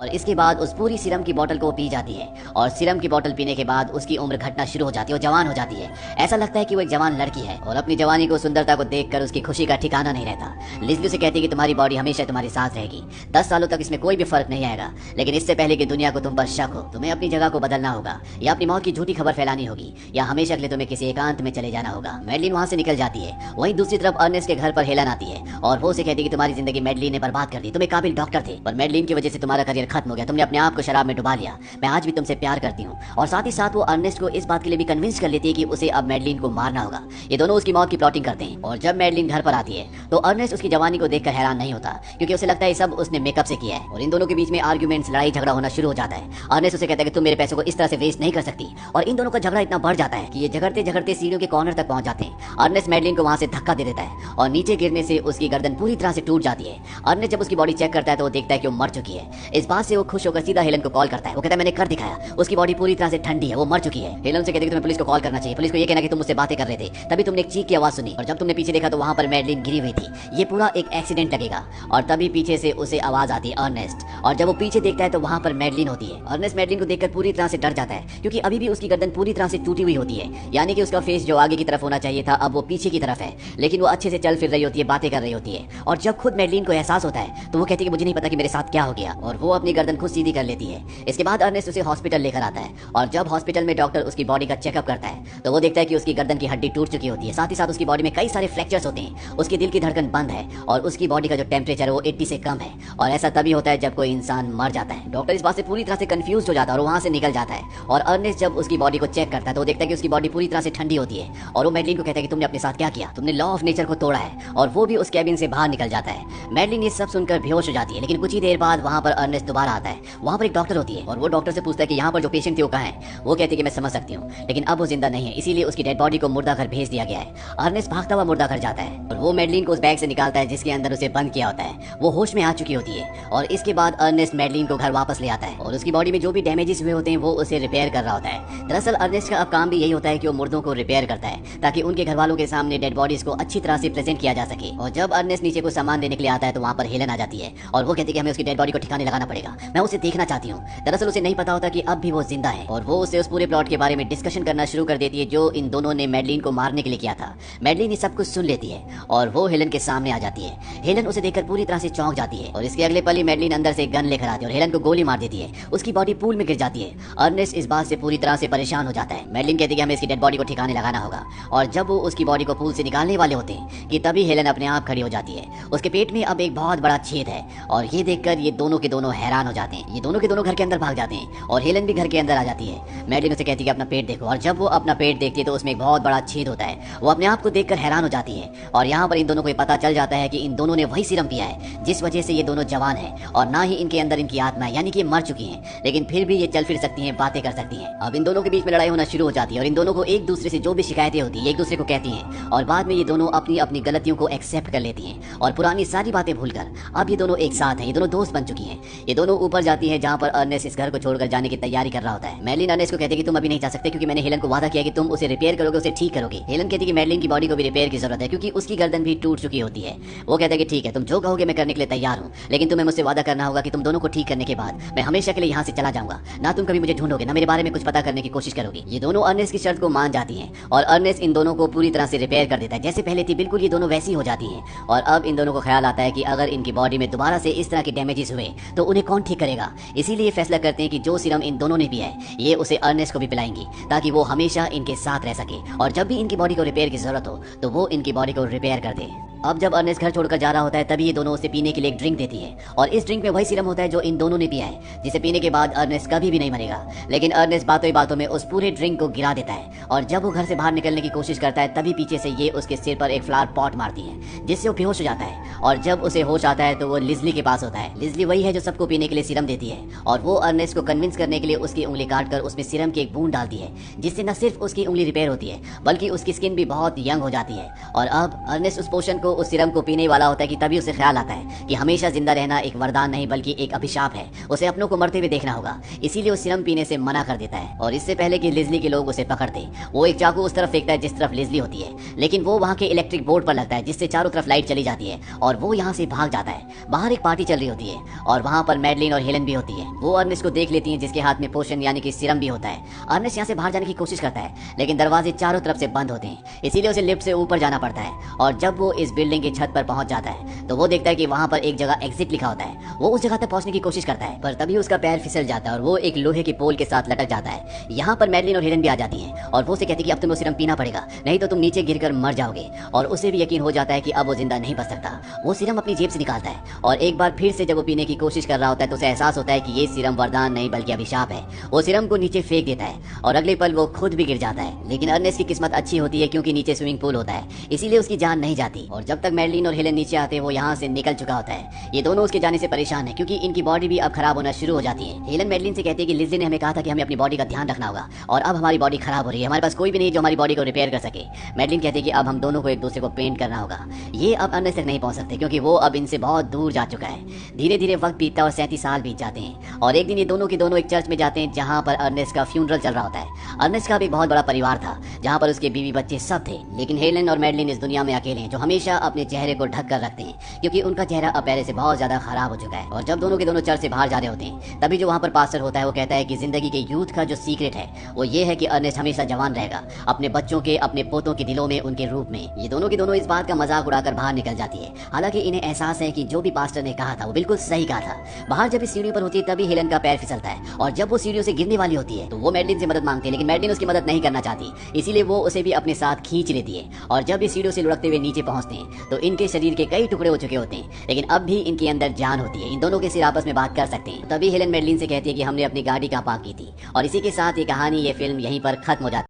और इसके बाद उस पूरी सीरम की बोतल को पी जाती है। और सीरम की बोतल पीने के बाद उसकी उम्र घटना शुरू हो जाती है और जवान हो जाती है। ऐसा लगता है कि वो एक जवान लड़की है और अपनी जवानी को, सुंदरता को देखकर उसकी खुशी का ठिकाना नहीं रहता। लिज़ली उसे कहती है कि तुम्हारी बॉडी हमेशा तुम्हारे साथ रहेगी, 10 सालों तक इसमें कोई भी फर्क नहीं आएगा, लेकिन इससे पहले कि दुनिया को तुम पर शक हो, तुम्हें अपनी जगह को बदलना होगा, या अपनी मौत की झूठी खबर फैलानी होगी, या हमेशा के लिए तुम्हें किसी एकांत में चले जाना होगा। मैडलिन वहां से निकल जाती है। वहीं दूसरी तरफ अर्नेस्ट के घर पर हेलन आती है और वो उसे कहती है कि तुम्हारी जिंदगी मैडलिन ने बर्बाद कर दी, तुम एक काबिल डॉक्टर थे, पर मैडलिन की वजह से तुम्हारा करियर खत्म हो गया, तुमने अपने आप को शराब में डुबा लिया, मैं आज भी तुमसे प्यार करती हूँ। और साथ ही साथ वो अर्नेस्ट को इस बात के लिए भी कन्विंस कर लेती है कि उसे अब मैडलिन को मारना होगा। ये दोनों उसकी मौत की प्लॉटिंग करते हैं। और जब मैडलिन घर पर आती है तो अर्नेस्ट उसकी जवानी को देखकर हैरान नहीं होता, क्योंकि उसे लगता है सब उसने मेकअप से किया है। और इन दोनों के बीच में आर्ग्यूमेंट्स, लड़ाई झगड़ा होना शुरू हो जाता है। अर्नेस्ट उसे कहता है कि तुम मेरे पैसों को इस तरह से वेस्ट नहीं कर सकती। और इन दोनों का झगड़ा इतना बढ़ जाता है कि ये झगड़ते झगड़ते सीढ़ियों के कॉर्नर तक पहुंच जाते हैं। अर्नेस्ट मैडलिन को वहां से धक्का दे देता है और नीचे गिरने से उसकी गर्दन पूरी तरह से टूट जाती है। अर्नेस्ट जब उसकी बॉडी चेक करता है तो वो देखता है कि वो मर चुकी है। इस बात से वो खुश होकर सीधा हेलन को कॉल करता है। वो कहता है मैंने कर दिखाया, उसकी बॉडी पूरी तरह से ठंडी है, वो मर चुकी है। हेलन से कहती है कि तुम्हें पुलिस को कॉल करना चाहिए, पुलिस को ये कहना कि तुम मुझसे बातें कर रहे थे, तभी तुमने एक चीख की आवाज सुनी, और जब तुमने पीछे देखा तो वहां पर मैडलिन गिरी हुई थी, ये पूरा एक एक्सीडेंट लगेगा। और तभी पीछे से उसे आवाज आती है अर्नेस्ट, और जब वो पीछे देखता है तो वहां पर मैडलिन होती है। अर्नेस्ट मैडलिन को देखकर पूरी तरह से डर जाता है, क्योंकि अभी भी उसकी गर्दन पूरी तरह से टूटी हुई होती है, यानी कि उसका फेस जो आगे की तरफ होना चाहिए था अब वो पीछे की तरफ है, लेकिन वो अच्छे से चल फिर रही होती है, बातें कर रही होती है। और जब खुद मैडलिन को एहसास होता है तो वो कहती है कि मुझे नहीं पता कि मेरे साथ क्या हो गया, और वो अपनी गर्दन खुद सीधी कर लेती है। इसके बाद अर्नेस्ट उसे हॉस्पिटल लेकर आता है, और जब हॉस्पिटल में डॉक्टर उसकी बॉडी का चेकअप करता है तो वो देखता है कि उसकी गर्दन की हड्डी टूट चुकी होती है, साथ ही साथ उसकी बॉडी में कई सारे फ्रैक्चर्स होते हैं, उसके दिल की धड़कन बंद है, और उसकी बॉडी का जो टेम्परेचर है वो 80 से कम है। और ऐसा तभी होता है जब कोई इंसान मर जाता है। डॉक्टर इस बात से पूरी तरह से कंफ्यूज हो जाता है और वहां से निकल जाता है। और अर्नेस्ट जब उसकी बॉडी को चेक करता है तो वो देखता है कि उसकी बॉडी पूरी तरह से ठंडी होती है, और वो मैडलिन को कहता है कि तुमने अपने साथ क्या किया, तुमने लॉ ऑफ नेचर को तोड़ा है। और वो भी उस कैबिन से बाहर निकल जाता है। मैडलिन ये सब सुनकर बेहोश हो जाती है, लेकिन कुछ ही देर बाद वहां पर अर्नेस्ट दोबारा आता है। वहां पर एक डॉक्टर होती है और वो डॉक्टर से पूछता है कि यहाँ पर जो पेशेंट थे वो कहाँ है। वो कहती है कि मैं समझ सकती हूँ, लेकिन अब वो जिंदा नहीं है, इसीलिए उसकी डेड बॉडी को मुर्दा घर भेज दिया गया है। अर्नेस्ट भागता हुआ मुर्दा घर जाता है और वो मैडलिन को उस बैग से निकालता है जिसके अंदर उसे बंद किया होता है। वो होश में आ चुकी होती है। और इसके बाद अर्नेस्ट मैडलिन को घर वापस ले आता है और उसकी बॉडी में जो भी डैमेजेस हुए होते हैं वो उसे रिपेयर कर रहा होता है। दरअसल अर्नेस्ट का अब काम भी यही होता है कि वो मुर्दों को रिपेयर करता है, ताकि उनके घर वालों के सामने डेड बॉडीज को अच्छी तरह से प्रेजेंट किया जा सके। और जब अर्नेस्ट नीचे को सामान देने के लिए आता है तो वहाँ पर हेलन आ जाती है और वो कहती है कि हमें उसकी डेड बॉडी को ठिकाने लगाना पड़ेगा, मैं उसे देखना चाहती हूँ। दरअसल उसे नहीं पता होता कि अब भी वो जिंदा है, और वो उसे उस पूरे प्लॉट के बारे में डिस्कशन करना शुरू कर देती है जो इन दोनों ने मैडलिन को मारने के लिए किया था। मैडलिन ये सब कुछ सुन लेती है और वो हेलन के सामने आ जाती है। हेलन उसे देखकर पूरी तरह से चौंक जाती है और इसके अगले पल ही मैडलिन अंदर से एक गन लेकर आती है और हेलन को गोली मार देती है। उसकी बॉडी पूल में गिर जाती है। अर्नेस्ट इस बात से पूरी तरह से परेशान हो जाता है। मैडलिन कहती है कि हमें इसकी डेड बॉडी को ठिकाने लगाना होगा, और जब वो उसकी बॉडी को पूल से निकालने वाले होते हैं कि तभी हेलन अपने आप खड़ी हो जाती है। उसके पेट में अब एक बहुत बड़ा छेद है, और ये देखकर ये दोनों के दोनों हैरान हो जाते हैं। ये दोनों के दोनों घर के अंदर भाग जाते हैं और हेलन भी घर के अंदर आ जाती है। मैडलिन उसे कहती है कि अपना पेट देखो, और जब वो अपना पेट देखती है तो उसमें एक बहुत बड़ा छेद होता है। वो अपने आप को देखकर हैरान हो जाती है, और यहाँ पर इन दोनों को पता चल जाता है कि इन दोनों ने वही सीरम पिया है जिस वजह से ये दोनों जवान हैं, और ना ही इनके अंदर इनकी आत्मा है, यानी कि ये मर चुकी हैं, लेकिन फिर भी ये चल फिर सकती हैं, बातें कर सकती हैं। अब इन दोनों के बीच में लड़ाई होना शुरू हो जाती है और इन दोनों को एक दूसरे से जो भी शिकायतें होती है एक दूसरे को कहती हैं, और बाद में ये दोनों अपनी अपनी गलतियों को एक्सेप्ट कर लेती हैं और पुरानी सारी बातें भूलकर अब ये दोनों एक साथ हैं। ये दोनों दोस्त बन चुकी हैं। ये दोनों ऊपर जाती है जहाँ पर अर्नेस्ट इस घर को छोड़कर जाने की तैयारी कर रहा होता है। मैडलिन अर्नेस्ट को कहती है कि तुम अभी नहीं जा सकते, क्योंकि मैंने हेलन को वादा किया कि तुम उसे रिपेयर करोगे, उसे ठीक करोगे। हेलन कहती है कि मैडलिन की बॉडी को भी रिपेयर की जरूरत है, क्योंकि उसकी गर्दन भी टूट चुकी होती है। वो कहता है कि ठीक है, तुम जो कहोगे मैं करने के लिए तैयार हूँ, लेकिन तुम्हें मुझसे वादा करना होगा कि तुम दोनों को ठीक करने के बाद मैं हमेशा के लिए यहाँ से चला जाऊंगा, ना तुम कभी मुझे ढूंढोगे, ना मेरे बारे में कुछ पता करने की कोशिश करोगे। ये दोनों अर्नेस्ट की शर्त को मान जाती हैं और अर्नेस्ट इन दोनों को पूरी तरह से रिपेयर कर देता है। जैसे पहले थी बिल्कुल ये दोनों वैसी हो जाती हैं। और अब इन दोनों को ख्याल आता है कि अगर इनकी बॉडी में दोबारा से इस तरह के डैमेजेस हुए तो उन्हें कौन ठीक करेगा। इसीलिए फैसला करते हैं कि जो सीरम इन दोनों ने पिया है ये उसे अर्नेस्ट को भी पिलाएंगी, ताकि वो हमेशा इनके साथ रह सके, और जब भी इनकी बॉडी को रिपेयर की जरूरत हो तो वो इनकी बॉडी को रिपेयर कर दे। अब जब अर्नेस्ट घर छोड़कर जा रहा होता है तभी ये दोनों उसे पीने के लिए एक ड्रिंक देती है, और इस ड्रिंक में वही सीरम होता है जो इन दोनों ने पिया है, जिसे पीने के बाद अर्नेस्ट कभी भी नहीं मरेगा। लेकिन अर्नेस्ट बातों ही बातों में उस पूरे ड्रिंक को गिरा देता है, और जब वो घर से बाहर निकलने की कोशिश करता है तभी पीछे से ये उसके सिर पर एक फ्लावर पॉट मारती है, जिससे वो बेहोश हो जाता है। और जब उसे होश आता है तो वो लिज़ली के पास होता है। लिज़ली वही है जो सबको पीने के लिए सीरम देती है, और वो अर्नेस्ट को कन्विंस करने के लिए उसकी उंगली काटकर उसमें सीरम की एक बूंद डालती है, जिससे न सिर्फ उसकी उंगली रिपेयर होती है बल्कि उसकी स्किन भी बहुत यंग हो जाती है। और अब अर्नेस्ट उस पोशन को उस सिरम को पीने वाला होता है कि तभी उसे ख्याल आता है कि हमेशा जिंदा रहना एक वरदान नहीं बल्कि एक अभिशाप है, उसे अपनों को मरते हुए देखना होगा। इसीलिए वो सिरम पीने से मना कर देता है और इससे पहले कि लिजली के लोग उसे पकड़ते वो एक चाकू उस तरफ फेंकता है जिस तरफ लिजली होती है, लेकिन वो वहाँ के इलेक्ट्रिक बोर्ड पर लगता है जिससे चारों तरफ लाइट चली जाती है और वो यहाँ से भाग जाता है। बाहर एक पार्टी चल रही होती है और वहाँ पर मैडलिन और हेलन भी होती है। वो अर्नेस्ट को देख लेती है जिसके हाथ में पोशन यानी कि सिरम भी होता है। अर्नेस्ट यहाँ से बाहर जाने की कोशिश करता है लेकिन दरवाजे चारों तरफ से बंद होते हैं, इसीलिए उसे लिफ्ट से ऊपर जाना पड़ता है। और जब वो इस बिल्डिंग की छत पर पहुंच जाता है तो वो देखता है कि वहाँ पर एक जगह एग्जिट लिखा होता है। वो उस जगह तक पहुंचने की कोशिश करता है पर तभी उसका पैर फिसल जाता है और वो एक लोहे के पोल के साथ लटक जाता है। यहाँ पर मैडलिन और हेलन भी आ जाती हैं और वो उसे कहती है कि अब तुम्हें सिरम पीना पड़ेगा, नहीं तो तुम नीचे गिरकर मर जाओगे। और उसे भी यकीन हो जाता है कि अब वो जिंदा नहीं बच सकता। वो सिरम अपनी जेब से निकालता है और एक बार फिर से जब वो पीने की कोशिश कर रहा होता है तो उसे एहसास होता है कि ये सिरम वरदान नहीं बल्कि अभिशाप है। वो सिरम को नीचे फेंक देता है और अगले पल वो खुद भी गिर जाता है। लेकिन अर्नेस्ट की किस्मत अच्छी होती है क्योंकि नीचे स्विमिंग पूल होता है, इसीलिए उसकी जान नहीं जाती। और जब तक मैडलिन और हेलन नीचे आते हैं वो यहाँ से निकल चुका होता है। ये दोनों उसके जाने से परेशान है क्योंकि इनकी बॉडी भी अब खराब होना शुरू हो जाती है। हेलन मैडलिन से कहती है कि लिज़ी ने हमें कहा था कि हमें अपनी बॉडी का ध्यान रखना होगा और अब हमारी बॉडी खराब हो रही है, हमारे पास कोई भी नहीं जो हमारी बॉडी को रिपेयर कर सके। मैडलिन कहती है कि अब हम दोनों को एक दूसरे को पेंट करना होगा। ये अब अर्नेस्ट तक नहीं पहुंच सकते क्योंकि वो अब इनसे बहुत दूर जा चुका है। धीरे धीरे वक्त बीतता और 37 साल बीत जाते हैं और एक दिन ये दोनों के दोनों एक चर्च में जाते हैं जहाँ पर अर्नेस्ट का फ्यूनरल चल रहा होता है। अर्नेस्ट का भी बहुत बड़ा परिवार था जहाँ पर उसके बीवी बच्चे सब थे, लेकिन हेलन और मैडलिन इस दुनिया में अकेले हैं जो हमेशा अपने चेहरे को ढक कर रखते हैं क्योंकि उनका चेहरा अब पहले से बहुत ज्यादा खराब हो चुका है। और जब दोनों के दोनों चर्च से बाहर जा रहे होते हैं तभी जो वहाँ पर पास्टर होता है वो कहता है कि जिंदगी के यूथ का जो सीक्रेट है वो ये है कि अर्नेस्ट हमेशा जवान रहेगा, अपने बच्चों के अपने पोतों के दिलों में उनके रूप में। ये दोनों के दोनों इस बात का मजाक उड़ाकर बाहर निकल जाती है। हालांकि इन्हें एहसास है कि जो भी पास्टर ने कहा था वो बिल्कुल सही कहा था। बाहर जब इस सीढ़ी पर होती है तभी हेलन का पैर फिसलता है और जब वो सीढ़ियों से गिरने वाली होती है तो वो मैडलिन से मदद मांगती है, लेकिन मैडलिन उसकी मदद नहीं करना चाहती, इसीलिए वो उसे भी अपने साथ खींच लेती है। और जब इस सीढ़ियों से लुढ़कते हुए नीचे पहुंचते हैं तो इनके शरीर के कई टुकड़े हो चुके होते हैं, लेकिन अब भी इनके अंदर जान होती है। इन दोनों के सिर आपस में बात कर सकते हैं। तभी हेलन मैडलिन से कहती है कि हमने अपनी गाड़ी कहाँ पार्क की थी। और इसी के साथ ये कहानी, ये फिल्म यहीं पर खत्म हो जाती है।